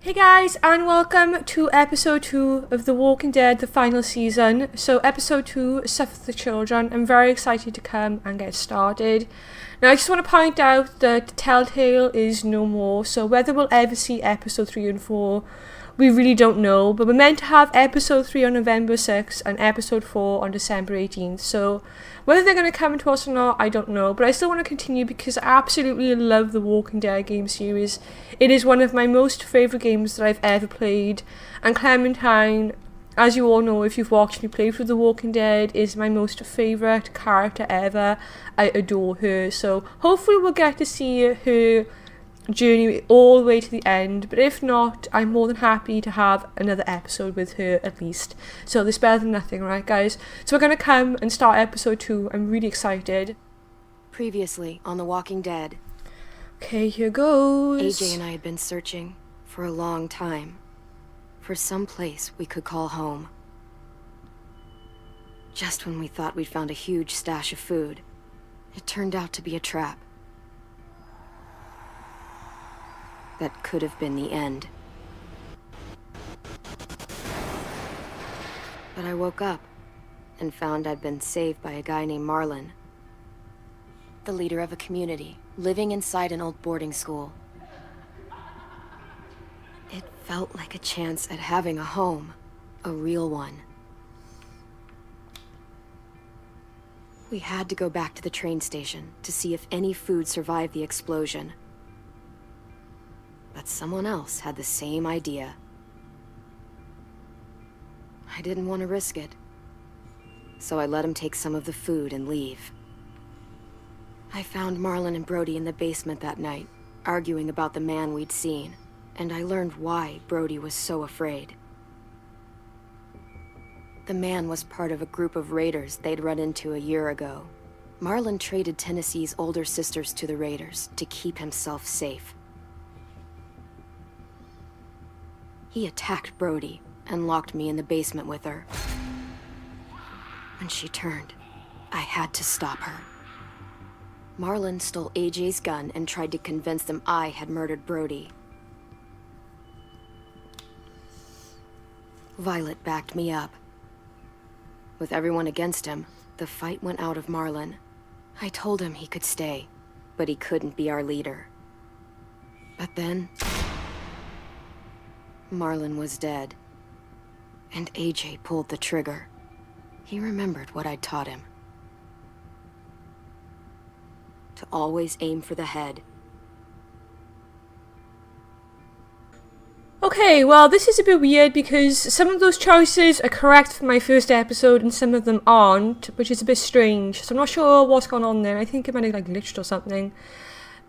Hey guys, and welcome to episode 2 of The Walking Dead, the final season. So episode 2, Suffer the Children. I'm very excited to come and get started. Now I just want to point out that Telltale is no more, so whether we'll ever see episode 3 and 4, we really don't know. But we're meant to have episode 3 on November 6th and episode 4 on December 18th. So whether they're going to come to us or not, I don't know. But I still want to continue because I absolutely love the Walking Dead game series. It is one of my most favourite games that I've ever played. And Clementine, as you all know if you've watched me play through The Walking Dead, is my most favourite character ever. I adore her. So hopefully we'll get to see her journey all the way to the end, but if not, I'm more than happy to have another episode with her at least. So this better than nothing, right guys? So we're gonna come and start episode 2. I'm really excited. Previously on The Walking Dead. Okay, here goes. AJ and I had been searching for a long time for some place we could call home. Just when we thought we'd found a huge stash of food, it turned out to be a trap. That could have been the end. But I woke up and found I'd been saved by a guy named Marlon, the leader of a community living inside an old boarding school. It felt like a chance at having a home, a real one. We had to go back to the train station to see if any food survived the explosion. But someone else had the same idea. I didn't want to risk it, so I let him take some of the food and leave. I found Marlon and Brody in the basement that night, arguing about the man we'd seen, and I learned why Brody was so afraid. The man was part of a group of raiders they'd run into a year ago. Marlon traded Tennessee's older sisters to the raiders to keep himself safe. He attacked Brody and locked me in the basement with her. When she turned, I had to stop her. Marlon stole AJ's gun and tried to convince them I had murdered Brody. Violet backed me up. With everyone against him, the fight went out of Marlon. I told him he could stay, but he couldn't be our leader. But then Marlon was dead, and AJ pulled the trigger. He remembered what I'd taught him. To always aim for the head. Okay, well this is a bit weird because some of those choices are correct for my first episode and some of them aren't, which is a bit strange. So I'm not sure what's going on there. I think it might have glitched or something.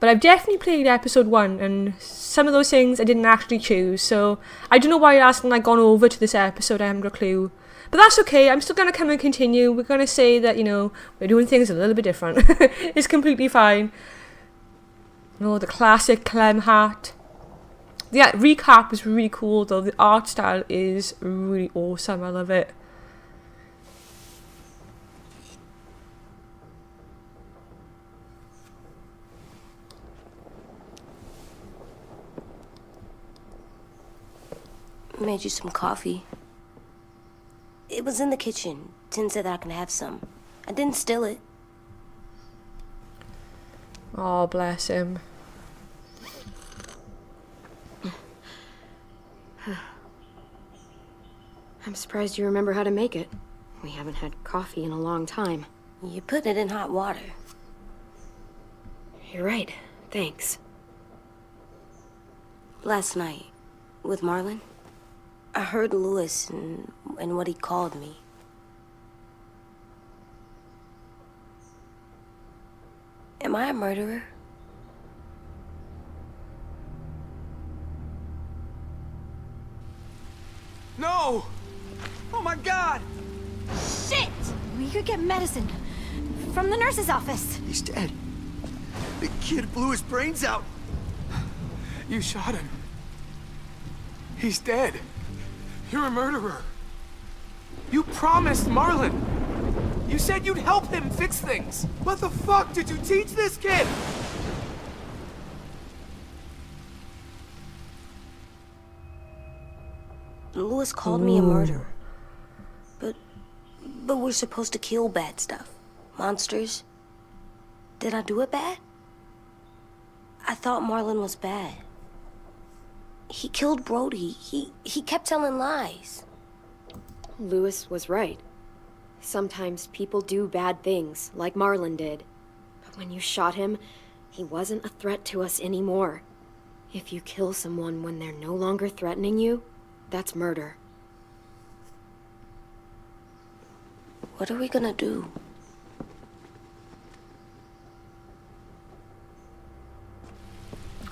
But I've definitely played episode 1, and some of those things I didn't actually choose, so I don't know why you're asking I've gone over to this episode, I haven't got a clue. But that's okay, I'm still going to come and continue. We're going to say that, you know, we're doing things a little bit different. It's completely fine. Oh, the classic Clem hat. The recap is really cool though, the art style is really awesome, I love it. Made you some coffee. It was in the kitchen. Tin said that I can have some. I didn't steal it. Oh, bless him. I'm surprised you remember how to make it. We haven't had coffee in a long time. You put it in hot water. You're right. Thanks. Last night, with Marlon, I heard Lewis and what he called me. Am I a murderer? No! Oh my God! Shit! We could get medicine from the nurse's office. He's dead. The kid blew his brains out. You shot him. He's dead. You're a murderer. You promised Marlon. You said you'd help him fix things. What the fuck did you teach this kid? Lewis called me a murderer. But we're supposed to kill bad stuff. Monsters. Did I do it bad? I thought Marlon was bad. He killed Brody. He kept telling lies. Lewis was right. Sometimes people do bad things, like Marlon did. But when you shot him, he wasn't a threat to us anymore. If you kill someone when they're no longer threatening you, that's murder. What are we gonna do?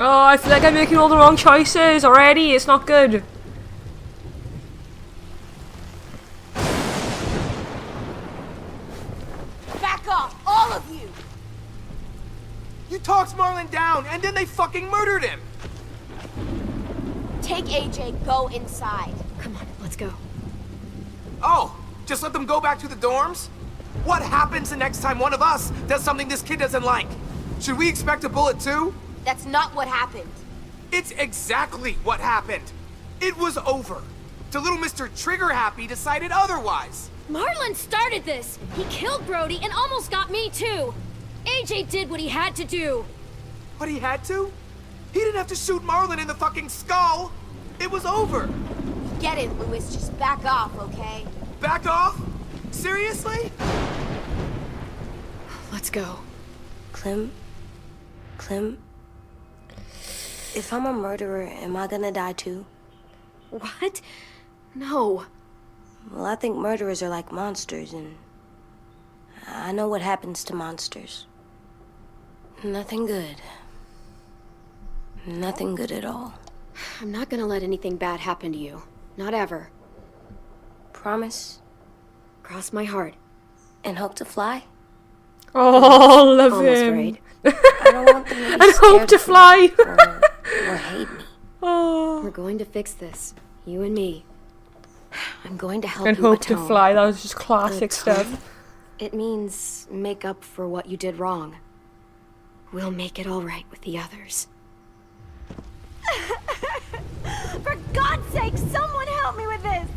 Oh, I feel like I'm making all the wrong choices already. It's not good. Back off, all of you! You talked Marlon down, and then they fucking murdered him! Take AJ, go inside. Come on, let's go. Oh, just let them go back to the dorms? What happens the next time one of us does something this kid doesn't like? Should we expect a bullet too? That's not what happened. It's exactly what happened. It was over. The little Mr. Trigger Happy decided otherwise. Marlon started this! He killed Brody and almost got me too! AJ did what he had to do! What he had to? He didn't have to shoot Marlon in the fucking skull. It was over. Get it, Lewis. Just back off, okay? Back off? Seriously? Let's go. Clem? If I'm a murderer, am I gonna die too? What? No. Well, I think murderers are like monsters, and I know what happens to monsters. Nothing good. Nothing good at all. I'm not gonna let anything bad happen to you. Not ever. Promise? Cross my heart. And hope to fly? Oh, love Almost him. right. I don't want them to be And hope scared to of me fly. or hate me. Oh. We're going to fix this. You and me. I'm going to help And you hope to atone. fly. That was just classic Atone? stuff. It means make up for what you did wrong. We'll make it all right with the others. For God's sake, someone help me with this!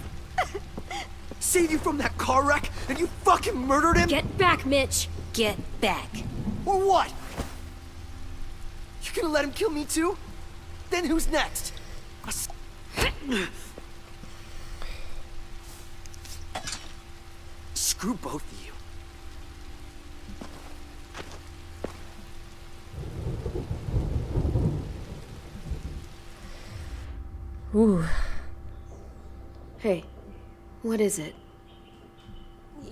Saved you from that car wreck, and you fucking murdered him? Get back, Mitch! Get back. Or what? You gonna let him kill me too? Then who's next? Screw both of you. Ooh. Hey, what is it?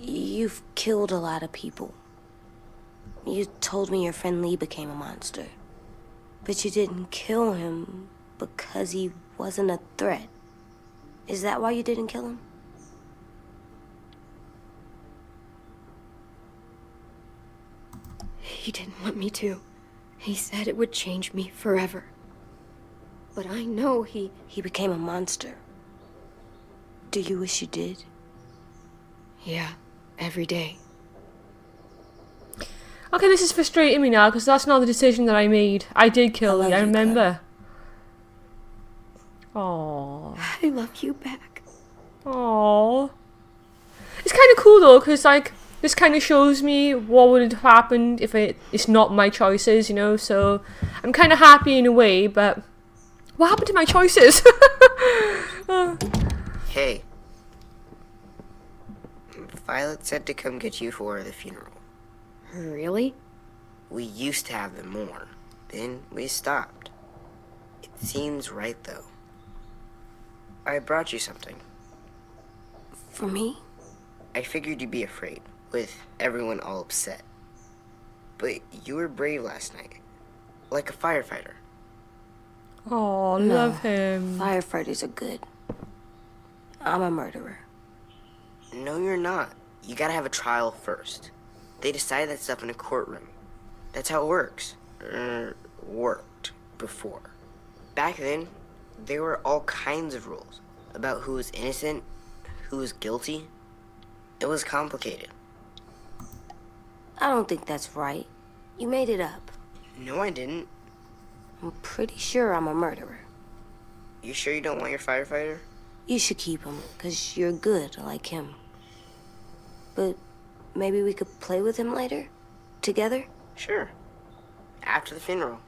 You've killed a lot of people. You told me your friend Lee became a monster. But you didn't kill him because he wasn't a threat. Is that why you didn't kill him? He didn't want me to. He said it would change me forever. But I know he became a monster. Do you wish you did? Yeah, every day. Okay, this is frustrating me now because that's not the decision that I made. I did kill I Lee, love I you, remember. Aww. I love you back. Aww. It's kind of cool though, because like this kind of shows me what would have happened if it's not my choices, you know. So I'm kind of happy in a way, but what happened to my choices? Hey. Violet said to come get you for the funeral. Really? We used to have them more. Then we stopped. It seems right, though. I brought you something. For me? I figured you'd be afraid, with everyone all upset. But you were brave last night. Like a firefighter. Oh, love him. Firefighters are good. I'm a murderer. No, you're not. You gotta have a trial first. They decide that stuff in a courtroom. That's how it works. Worked before. Back then, there were all kinds of rules about who was innocent, who was guilty. It was complicated. I don't think that's right. You made it up. No, I didn't. I'm pretty sure I'm a murderer. You sure you don't want your firefighter? You should keep him, 'cause you're good like him. But maybe we could play with him later? Together? Sure. After the funeral.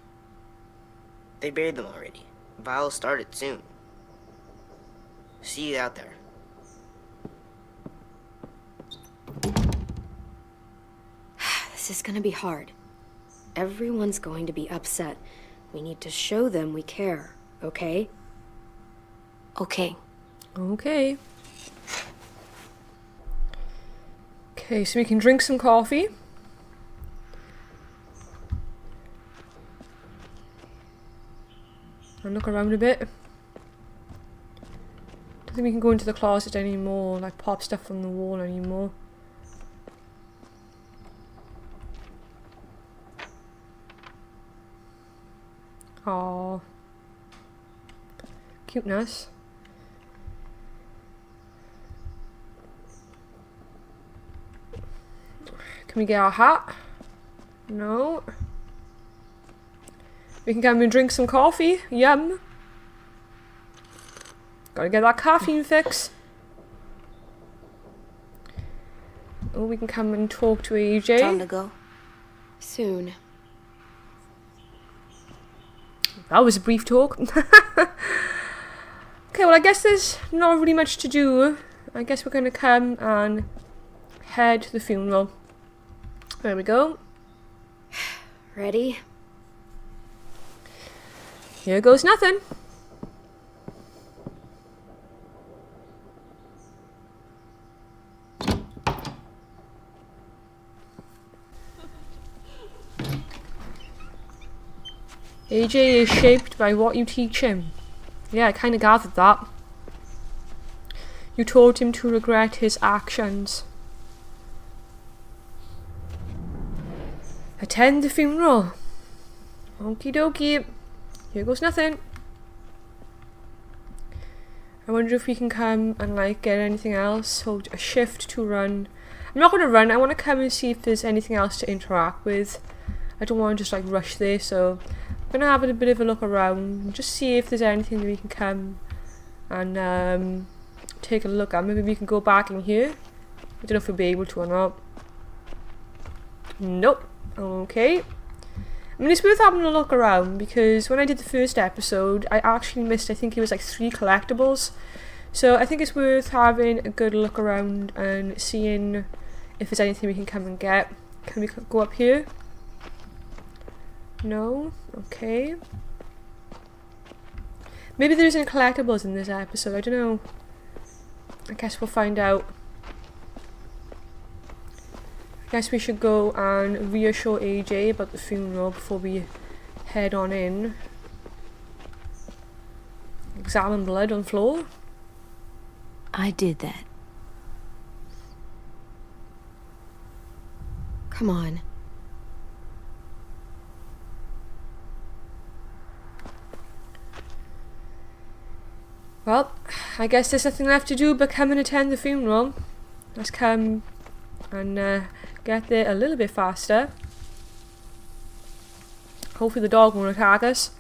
They buried them already. Viol'll start it soon. See you out there. This is gonna be hard. Everyone's going to be upset. We need to show them we care, okay? Okay. Okay. Okay, so we can drink some coffee. And look around a bit. Don't think we can go into the closet anymore, like pop stuff on the wall anymore. Aww. Cuteness. Can we get our hat? No. We can come and drink some coffee. Yum. Gotta get that caffeine fix. Oh, we can come and talk to AJ. Time to go. Soon. That was a brief talk. Okay, well, I guess there's not really much to do. I guess we're gonna come and head to the funeral. There we go. Ready? Here goes nothing. AJ is shaped by what you teach him. Yeah, I kind of gathered that. You taught him to regret his actions. Attend the funeral. Okie dokie. Here goes nothing. I wonder if we can come and like get anything else. Hold a shift to run. I'm not going to run. I want to come and see if there's anything else to interact with. I don't want to just like rush there, so I'm going to have a bit of a look around. Just see if there's anything that we can come and take a look at. Maybe we can go back in here. I don't know if we'll be able to or not. Nope. Okay. I mean, it's worth having a look around because when I did the first episode, I actually missed, I think it was like 3 collectibles. So I think it's worth having a good look around and seeing if there's anything we can come and get. Can we go up here? No? Okay. Maybe there's any collectibles in this episode, I don't know. I guess we'll find out. I guess we should go and reassure AJ about the funeral before we head on in. Examine blood on floor. I did that. Come on. Well, I guess there's nothing left to do but come and attend the funeral. Let's come and get there a little bit faster. Hopefully the dog won't attack us.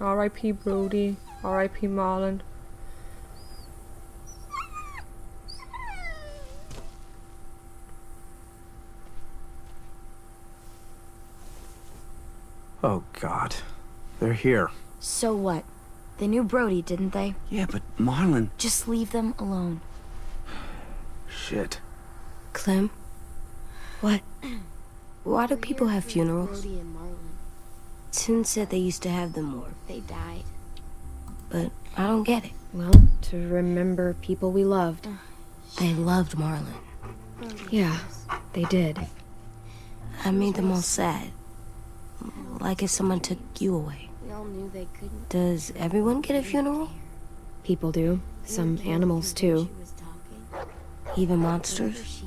R.I.P. Brody. R.I.P. Marlon. Oh, God. They're here. So what? They knew Brody, didn't they? Yeah, but Marlon... Just leave them alone. Shit. Clem? What? Why do people have funerals? Brody and Marlon. Tin said they used to have them more, They died. but I don't get it. Well, to remember people we loved. They loved Marlon. Yeah, they did. I made them all sad. Like if someone took you away. We all knew they couldn't. Does everyone get a funeral? People do. Some animals too. Even monsters?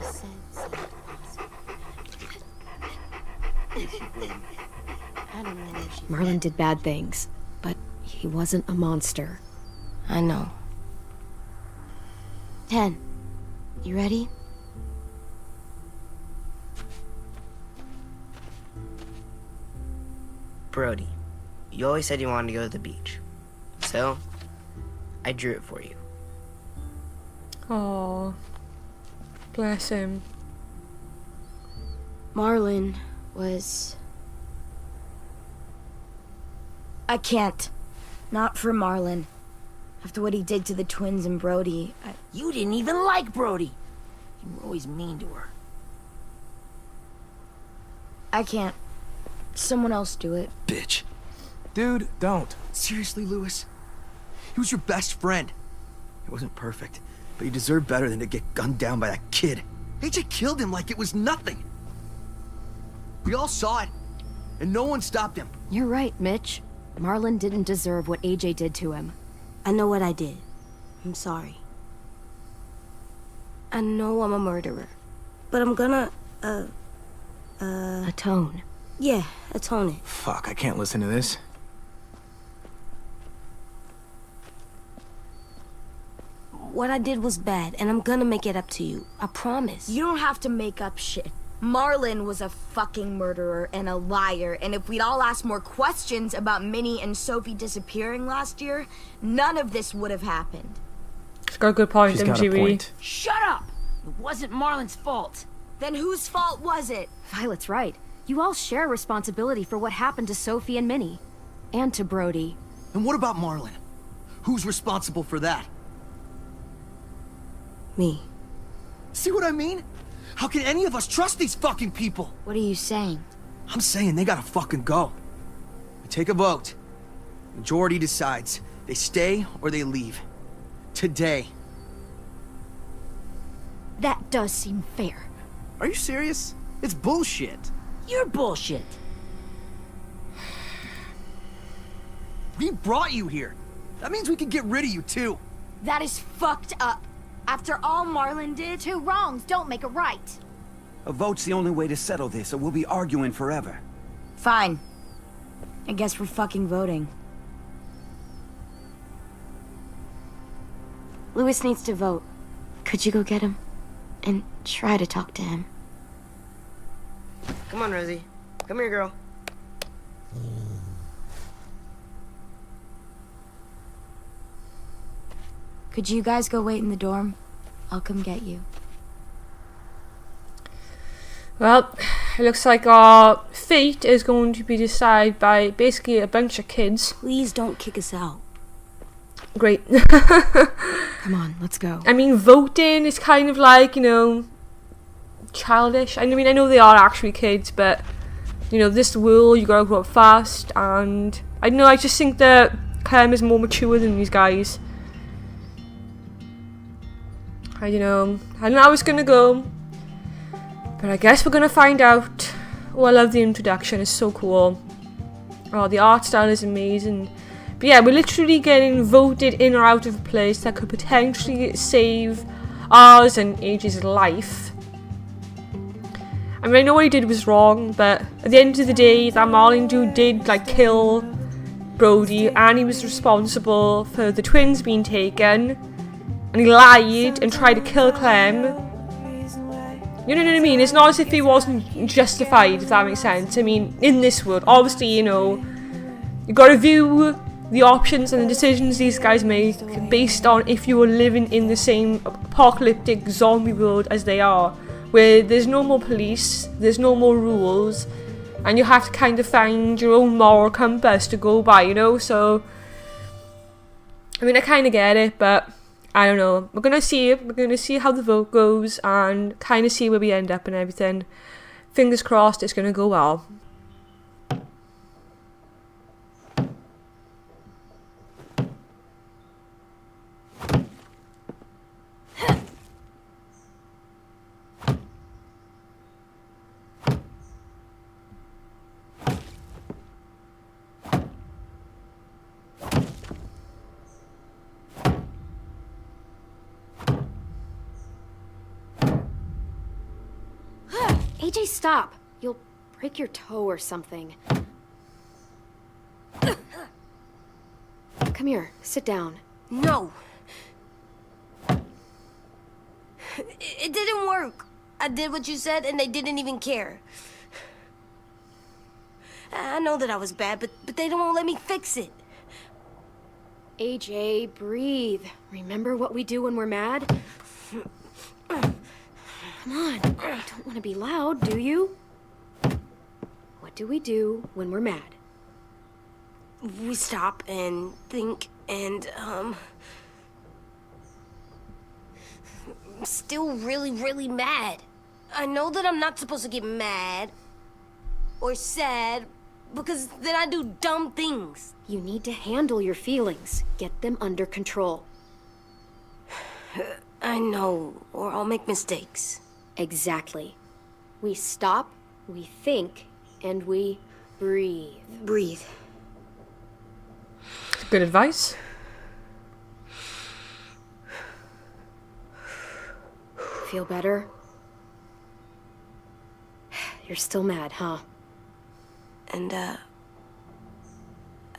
Marlon did bad things, but he wasn't a monster. I know. 10. You ready? Brody, you always said you wanted to go to the beach. So, I drew it for you. Oh, bless him. Marlon was... I can't. Not for Marlon. After what he did to the twins and Brody, You didn't even like Brody. You were always mean to her. I can't. Someone else do it. Bitch. Dude, don't. Seriously, Lewis? He was your best friend. He wasn't perfect, but he deserved better than to get gunned down by that kid. AJ killed him like it was nothing. We all saw it, and no one stopped him. You're right, Mitch. Marlon didn't deserve what AJ did to him. I know what I did. I'm sorry. I know I'm a murderer. But I'm gonna, Atone. yeah, atone it. Fuck, I can't listen to this. What I did was bad, and I'm gonna make it up to you. I promise. You don't have to make up shit. Marlon was a fucking murderer and a liar, and if we'd all asked more questions about Minnie and Sophie disappearing last year, none of this would have happened. She's got a good point, She's got a MGB. point. Shut up! It wasn't Marlon's fault. Then whose fault was it? Violet's right. You all share responsibility for what happened to Sophie and Minnie. And to Brody. And what about Marlon? Who's responsible for that? Me. See what I mean? How can any of us trust these fucking people? What are you saying? I'm saying they gotta fucking go. We take a vote. Majority decides. They stay or they leave. Today. That does seem fair. Are you serious? It's bullshit. You're bullshit. We brought you here. That means we can get rid of you too. That is fucked up. After all Marlon did, Two wrongs don't make a right. A vote's the only way to settle this, or we'll be arguing forever. fine. I guess we're fucking voting. Lewis needs to vote. Could you go get him? And try to talk to him. Come on, Rosie. Come here, girl. Could you guys go wait in the dorm? I'll come get you. Well, it looks like our fate is going to be decided by basically a bunch of kids. Please don't kick us out. Great. Come on, let's go. I mean, voting is kind of like, you know, childish. I mean, I know they are actually kids, but, you know, this world, you gotta grow up fast, and I don't know, I just think that Clem is more mature than these guys. I don't know how it's gonna go, but I guess we're gonna find out. Oh, I love the introduction, it's so cool. Oh, the art style is amazing. But yeah, we're literally getting voted in or out of a place that could potentially save ours and AJ's life. I mean, I know what he did was wrong, but at the end of the day, that Marlon dude did, like, kill Brody, and he was responsible for the twins being taken, and he lied and tried to kill Clem. You know what I mean? It's not as if he wasn't justified, if that makes sense. I mean, in this world, obviously, you know, you gotta view the options and the decisions these guys make based on if you were living in the same apocalyptic zombie world as they are, where there's no more police, there's no more rules, and you have to kind of find your own moral compass to go by, you know? So, I mean, I kind of get it, but I don't know. We're gonna see how the vote goes and kind of see where we end up and everything. Fingers crossed it's gonna go well. AJ, stop. You'll break your toe or something. Come here, sit down. No. It didn't work. I did what you said and they didn't even care. I know that I was bad, but they don't let me fix it. AJ, breathe. Remember what we do when we're mad? Come on, you don't want to be loud, do you? What do we do when we're mad? We stop and think and, I'm still really, really mad. I know that I'm not supposed to get mad or sad because then I do dumb things. You need to handle your feelings. Get them under control. I know, or I'll make mistakes. Exactly. We stop, we think, and we breathe. Breathe. Good advice. Feel better? You're still mad, huh? And, I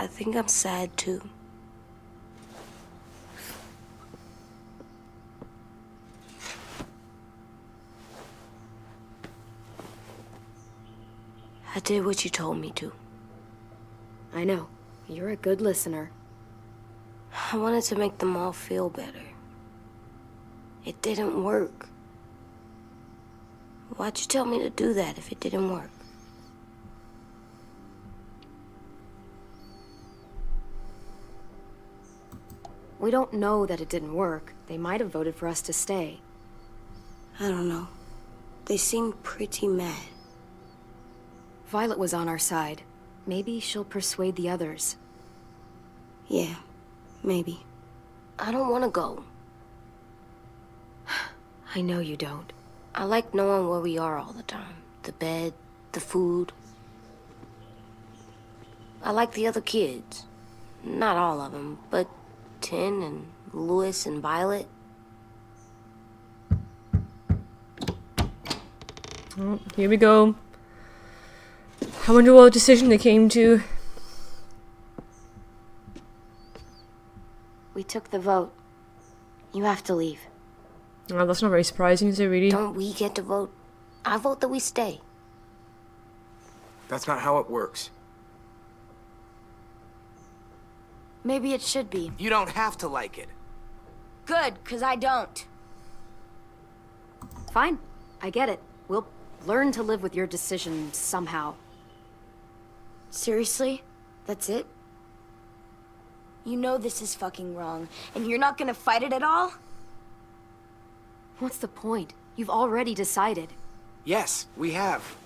think I'm sad too. I did what you told me to. I know. You're a good listener. I wanted to make them all feel better. It didn't work. Why'd you tell me to do that if it didn't work? We don't know that it didn't work. They might have voted for us to stay. I don't know. They seem pretty mad. Violet was on our side. Maybe she'll persuade the others. Yeah, maybe. I don't want to go. I know you don't. I like knowing where we are all the time. The bed, the food. I like the other kids. Not all of them, but Tin and Louis and Violet. Oh, here we go. I wonder what decision they came to. We took the vote. You have to leave. Oh, that's not very surprising, is it really? Don't we get to vote? I vote that we stay. That's not how it works. Maybe it should be. You don't have to like it. Good, 'cause I don't. Fine. I get it. We'll learn to live with your decision somehow. Seriously? That's it? You know this is fucking wrong, and you're not gonna fight it at all? What's the point? You've already decided. Yes, we have.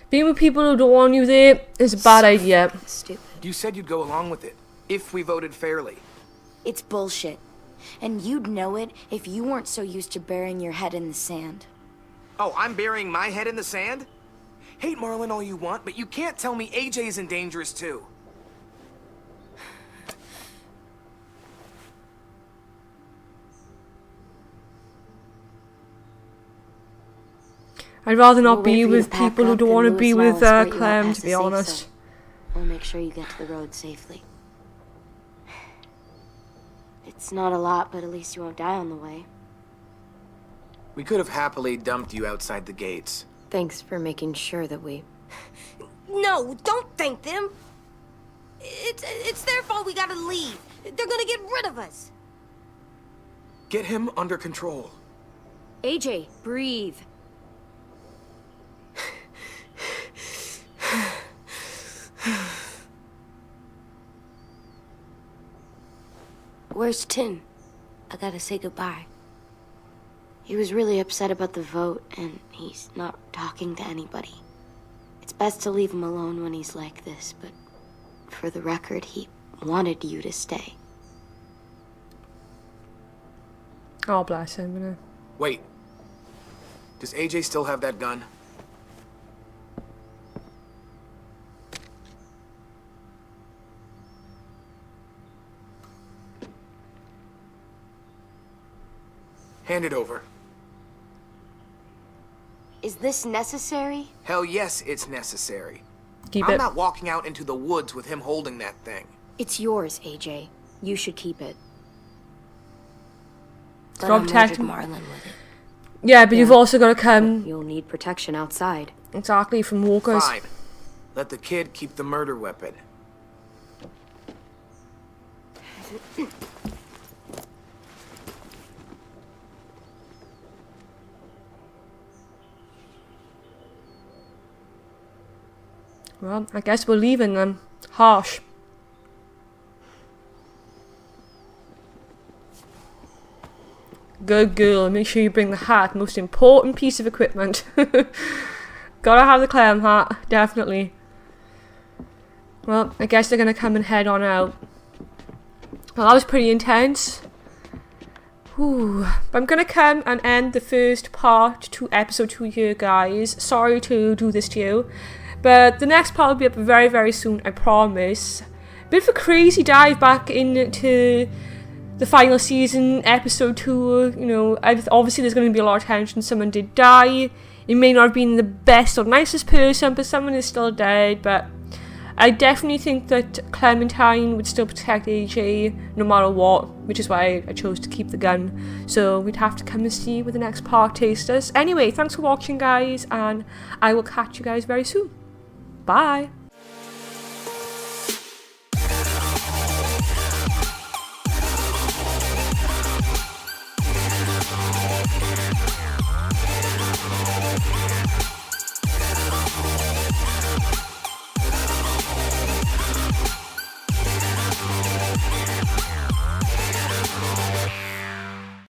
Being with people who don't want you there is a bad idea. Stupid. You said you'd go along with it, if we voted fairly. It's bullshit. And you'd know it if you weren't so used to burying your head in the sand. Oh, I'm burying my head in the sand? Hate Marlon all you want, but you can't tell me AJ's in dangerous too. I'd rather not We'll wait be for you with to pack people who up don't and want to Louis be and I with will escort you out Clem, past to the be safe honest. zone. We'll make sure you get to the road safely. It's not a lot, but at least you won't die on the way. We could have happily dumped you outside the gates. Thanks for making sure that we... No, don't thank them. It's their fault we gotta leave. They're gonna get rid of us. Get him under control. AJ, breathe. Where's Tin? I gotta say goodbye. He was really upset about the vote, and he's not talking to anybody. It's best to leave him alone when he's like this, but for the record, he wanted you to stay. Oh, bless him, you know. Wait. Does AJ still have that gun? Hand it over. Is this necessary? Hell yes, it's necessary. Keep I'm it. not walking out into the woods with him holding that thing. It's yours, AJ. You should keep it. But Go I protect murdered him. Marlon with it. Yeah, but you've also got to come. You'll need protection outside. exactly from walkers. Fine. Let the kid keep the murder weapon. Well, I guess we're leaving them. Harsh. Good girl, make sure you bring the hat, most important piece of equipment. Gotta have the clam hat, definitely. Well, I guess they're gonna come and head on out. Well, that was pretty intense. Whew. But I'm gonna come and end the first part to episode 2 here, guys. Sorry to do this to you. But the next part will be up very, very soon, I promise. Bit of a crazy dive back into the final season, episode 2. You know, obviously there's going to be a lot of tension. Someone did die. It may not have been the best or nicest person, but someone is still dead. But I definitely think that Clementine would still protect AJ no matter what, which is why I chose to keep the gun. So we'd have to come and see what the next part takes us. Anyway, thanks for watching, guys, and I will catch you guys very soon. Bye.